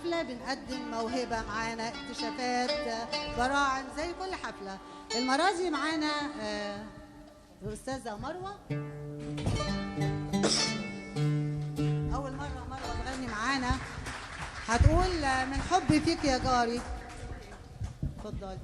حفلة بنقدم موهبة معانا، اكتشافات، براعم زي كل حفلة. المرة دي معانا الأستاذة مروة. أول مرة مروة تغني معانا، هتقول من حبي فيك يا جاري. اتفضلي.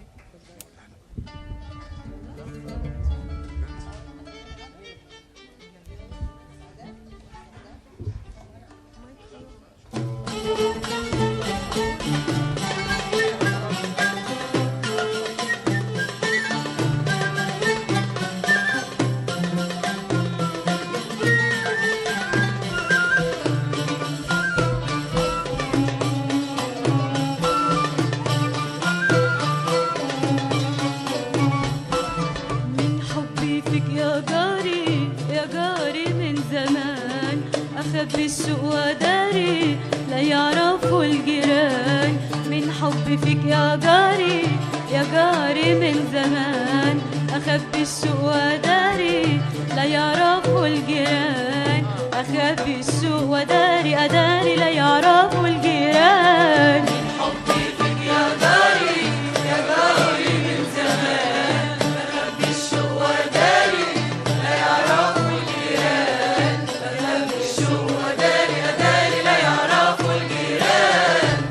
أخبي السوق وداري لا يعرفوا الجيران. من حبي فيك يا جاري يا جاري من زمان. أخبي السوق وداري لا يعرفوا الجيران. أخبي السوق وداري أداري لا يعرفوا الجيران. من حبي فيك يا جاري يا جاري من زمان. أخبي السوق وداري لا يعرفوا الجيران. أخبي السوق وداري أداري لا يعرفوا الجيران.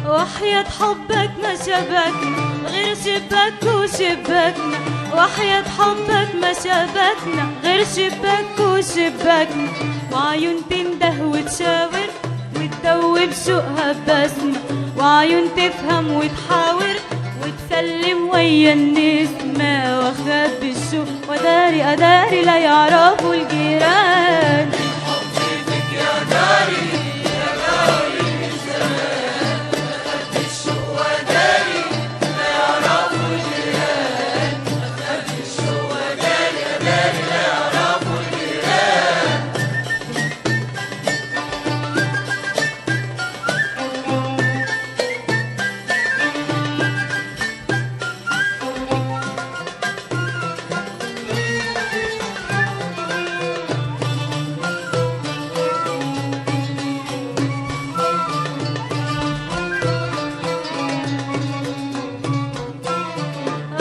وحياة حبك ما شبكنا غير شباك وشباكنا. وحياة حبك ما شبكنا غير شباك وشباكنا. وعيون تنده وتشاور وتدوب شوقها ببسمة. وعيون تفهم وتحاور وتسلم ويا النسمة. واخبي الشوق وداري أداري لا يعرفوا الجيران. من حبي فيك يا جاري يا جاري من زمان. أخبي الشوق وداري لا يعرفوا الجيران. أخبي الشوق وداري أداري لا يعرفوا الجيران.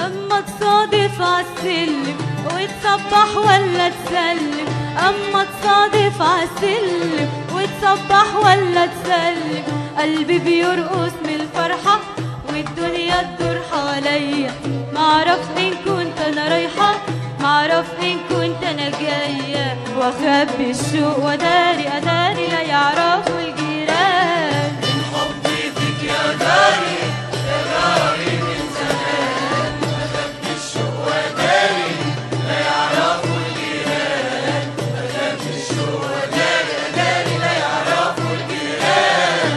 أما تصادف عالسلم وتصبح ولا تسلم. أما تصادف عالسلم وتصبح ولا تسلم. قلبي بيرقص من الفرحة والدنيا تدور حواليا. معرف إن كنت أنا رايحة معرف إن كنت أنا جاية. وأخبي الشوق وداري أداري لا يعرفوا الجيران. من حبي فيك يا جاري يا جاري من زمان. أخبي الشوق وداري لا يعرفوا الجيران. أخبي الشوق وداري أداري لا يعرفوا الجيران.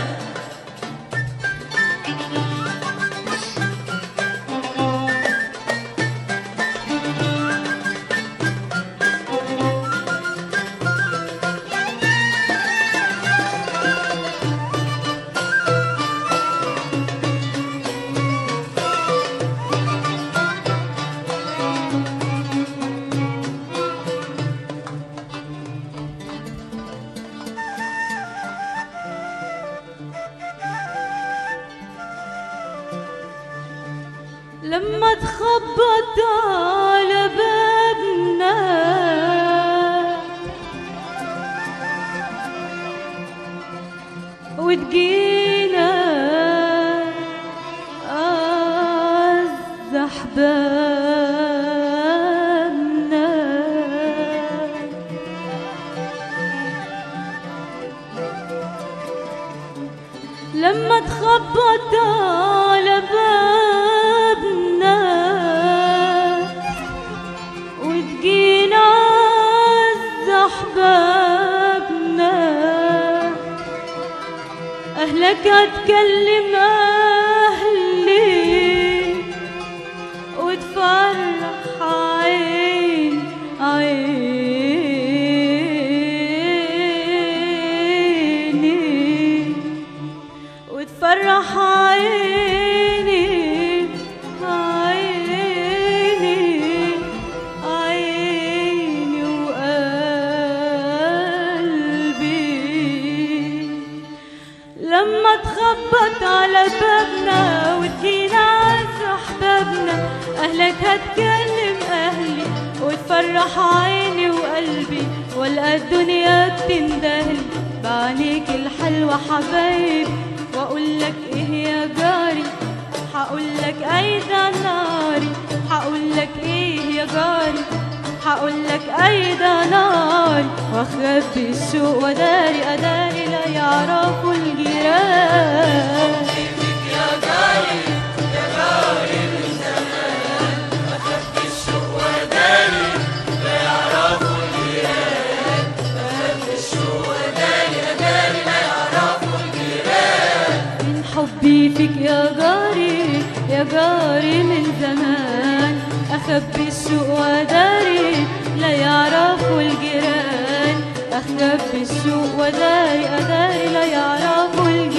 لما تخبط على بابنا وتجينا أعز أحبابنا. لما تخبط على بابنا وتجينا أعز أحبابنا. أهلك هتكلم أهلي وتفرح عيني. تخبط على بابنا وتجينا عز أحبابنا، أهلك هتكلم أهلي وتفرح عيني وقلبي، والقى الدنيا بتندهلي بعينيك الحلوة حبايبي. وأقولك إيه يا جاري، حقولك أيدا ناري، حقولك إيه يا جاري، حقولك أيدا ناري. واخبي الشوق وداري أداري لا يعرفوا الجيران. يا جاري يا جاري من زمان، أخبي الشوق وداري لا يعرفوا الجيران. أخبي الشوق وداري أداري لا يعرفوا الجيران. من حبي فيك يا جاري يا جاري من زمان، أخبي الشوق وداري لا يعرفوا الجيران. أخبي الشوق وداري أداري لا يعرفوا الجيران.